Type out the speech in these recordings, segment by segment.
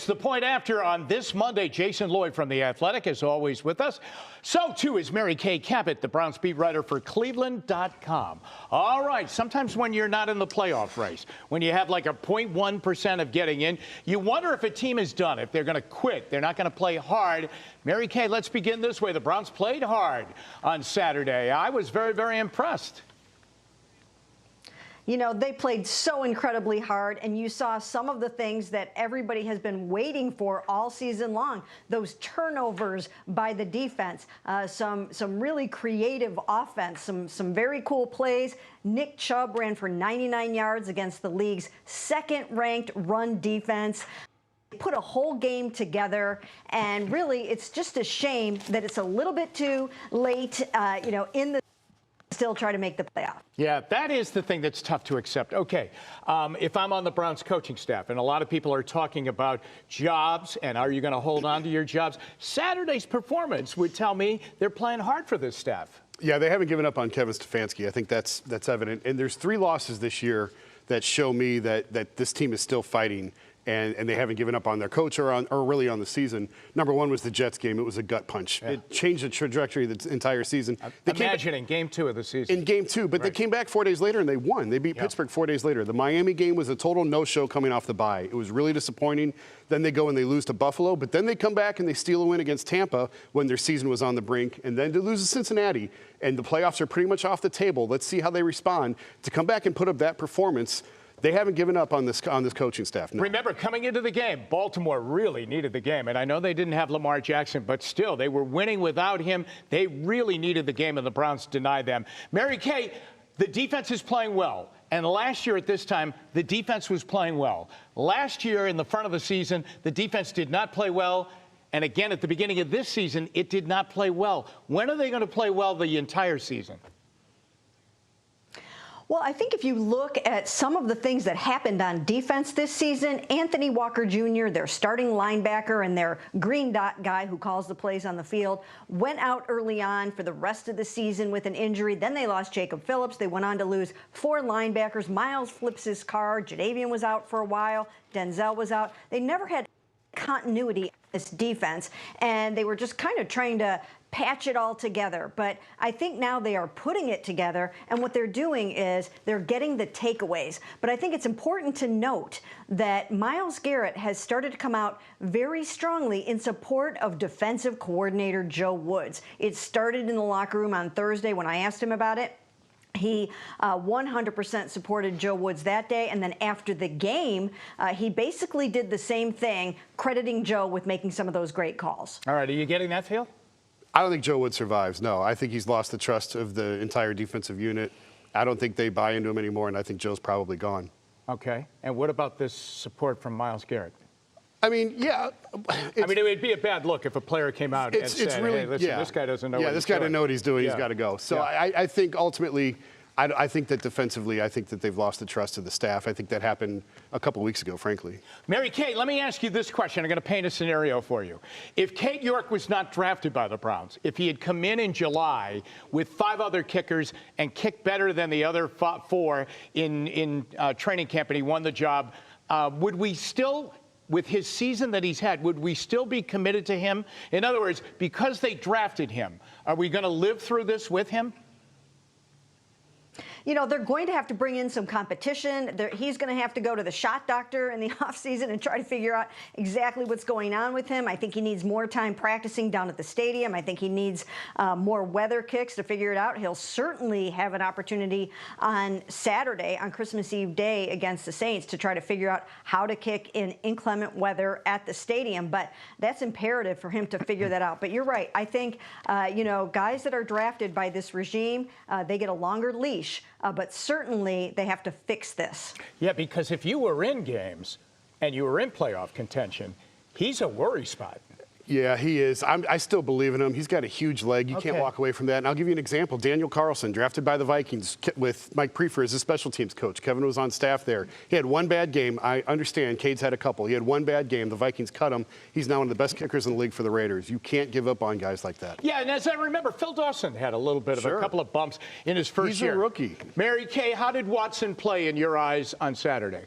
It's the point after on this Monday. Jason Lloyd from The Athletic is always with us. So, too, is Mary Kay Cabot, the Browns beat writer for Cleveland.com. All right, sometimes when you're not in the playoff race, when you have like a 0.1% of getting in, you wonder if a team is done, if they're going to quit, they're not going to play hard. Mary Kay, let's begin this way. The Browns played hard on Saturday. I was very, very impressed. You know, they played so incredibly hard, and you saw some of the things that everybody has been waiting for all season long. Those turnovers by the defense, some really creative offense, some very cool plays. Nick Chubb ran for 99 yards against the league's second-ranked run defense. Put a whole game together, and really, it's just a shame that it's a little bit too late, in the still try to make the playoff. Yeah, that is the thing that's tough to accept. Okay, if I'm on the Browns coaching staff, and a lot of people are talking about jobs and are you going to hold on to your jobs, Saturday's performance would tell me they're playing hard for this staff. Yeah, they haven't given up on Kevin Stefanski. I think that's evident. And there's 3 losses this year that show me that this team is still fighting. And they haven't given up on their coach or really on the season. Number 1 was the Jets game. It was a gut punch. Yeah. It changed the trajectory of the entire season. Imagine game 2 of the season. In game 2, but They came back 4 days later and they won. They beat Pittsburgh 4 days later. The Miami game was a total no-show coming off the bye. It was really disappointing. Then they go and they lose to Buffalo, but then they come back and they steal a win against Tampa when their season was on the brink, and then to lose to Cincinnati, and the playoffs are pretty much off the table. Let's see how they respond. To come back and put up that performance, they haven't given up on this coaching staff. No. Remember, coming into the game, Baltimore really needed the game. And I know they didn't have Lamar Jackson, but still, they were winning without him. They really needed the game, and the Browns denied them. Mary Kay, the defense is playing well. And last year at this time, the defense was playing well. Last year, in the front of the season, the defense did not play well. And again, at the beginning of this season, it did not play well. When are they going to play well the entire season? Well, I think if you look at some of the things that happened on defense this season, Anthony Walker Jr., their starting linebacker and their green dot guy who calls the plays on the field, went out early on for the rest of the season with an injury. Then they lost Jacob Phillips. They went on to lose 4 linebackers. Miles flips his car. Jadavian was out for a while. Denzel was out. They never had continuity in this defense, and they were just kind of trying to patch it all together. But I think now they are putting it together, and what they're doing is they're getting the takeaways. But I think it's important to note that Myles Garrett has started to come out very strongly in support of defensive coordinator Joe Woods. It started in the locker room on Thursday when I asked him about it. He 100% supported Joe Woods that day, and then after the game, he basically did the same thing, crediting Joe with making some of those great calls. All right, are you getting that feel? I don't think Joe Woods survives, no. I think he's lost the trust of the entire defensive unit. I don't think they buy into him anymore, and I think Joe's probably gone. Okay, and what about this support from Myles Garrett? I mean, yeah. I mean, it would be a bad look if a player came out and said, hey, listen, this guy doesn't know what he's doing. Yeah, this guy doesn't know what he's doing. Yeah. He's got to go. So I think ultimately, I think that defensively, I think that they've lost the trust of the staff. I think that happened a couple weeks ago, frankly. Mary Kay, let me ask you this question. I'm going to paint a scenario for you. If Cade York was not drafted by the Browns, if he had come in July with 5 other kickers and kicked better than the other 4 in training camp and he won the job, would we still, with his season that he's had, would we still be committed to him? In other words, because they drafted him, are we going to live through this with him? You know, they're going to have to bring in some competition. He's going to have to go to the shot doctor in the offseason and try to figure out exactly what's going on with him. I think he needs more time practicing down at the stadium. I think he needs more weather kicks to figure it out. He'll certainly have an opportunity on Saturday, on Christmas Eve day against the Saints, to try to figure out how to kick in inclement weather at the stadium. But that's imperative for him to figure that out. But you're right. I think, guys that are drafted by this regime, they get a longer leash. But certainly they have to fix this. Yeah, because if you were in games and you were in playoff contention, he's a worry spot. Yeah, he is. I still believe in him. He's got a huge leg. You can't walk away from that. And I'll give you an example. Daniel Carlson, drafted by the Vikings with Mike Prefer as his special teams coach. Kevin was on staff there. He had 1 bad game. I understand Cade's had a couple. He had 1 bad game. The Vikings cut him. He's now one of the best kickers in the league for the Raiders. You can't give up on guys like that. Yeah, and as I remember, Phil Dawson had a little bit of a couple of bumps in his first year. He's a rookie. Mary Kay, how did Watson play in your eyes on Saturday?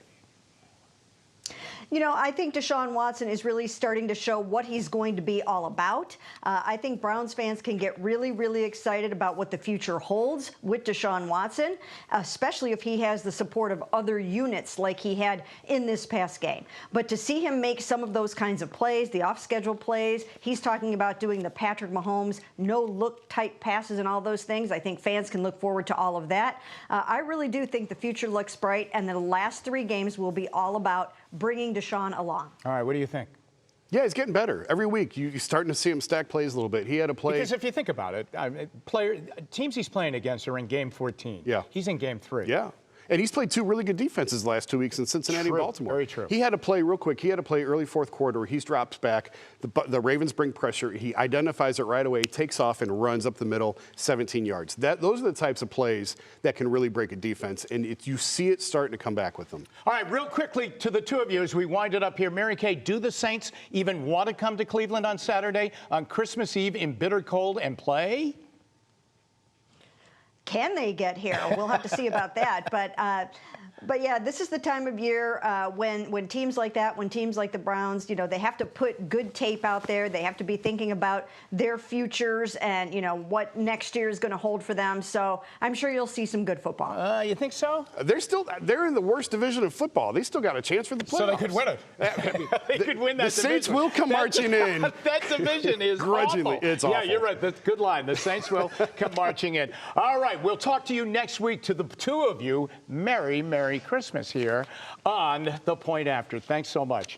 You know, I think Deshaun Watson is really starting to show what he's going to be all about. I think Browns fans can get really, really excited about what the future holds with Deshaun Watson, especially if he has the support of other units like he had in this past game. But to see him make some of those kinds of plays, the off-schedule plays, he's talking about doing the Patrick Mahomes no-look type passes and all those things. I think fans can look forward to all of that. I really do think the future looks bright, and the last 3 games will be all about bringing Deshaun along. All right, what do you think? Yeah, he's getting better. Every week, you're starting to see him stack plays a little bit. He had a play. Because if you think about it, teams he's playing against are in game 14. Yeah. He's in game 3. Yeah. And he's played 2 really good defenses the last 2 weeks in Cincinnati and Baltimore. Very true. He had a play real quick. He had a play early fourth quarter where he drops back. The Ravens bring pressure. He identifies it right away, takes off, and runs up the middle 17 yards. Those are the types of plays that can really break a defense, and you see it starting to come back with them. All right, real quickly to the two of you as we wind it up here. Mary Kay, do the Saints even want to come to Cleveland on Saturday on Christmas Eve in bitter cold and play? Can they get here? We'll have to see about that. But yeah, this is the time of year when teams like that, when teams like the Browns, you know, they have to put good tape out there. They have to be thinking about their futures and, you know, what next year is going to hold for them. So I'm sure you'll see some good football. You think so? They're in the worst division of football. They still got a chance for the playoffs. So they could win it. They could win that The Saints division. will come marching in. That division is grudgingly. awful. It's awful. Yeah, you're right. That's a good line. The Saints will come marching in. All right, we'll talk to you next week. To the two of you, Merry Christmas here on The Point After. Thanks so much.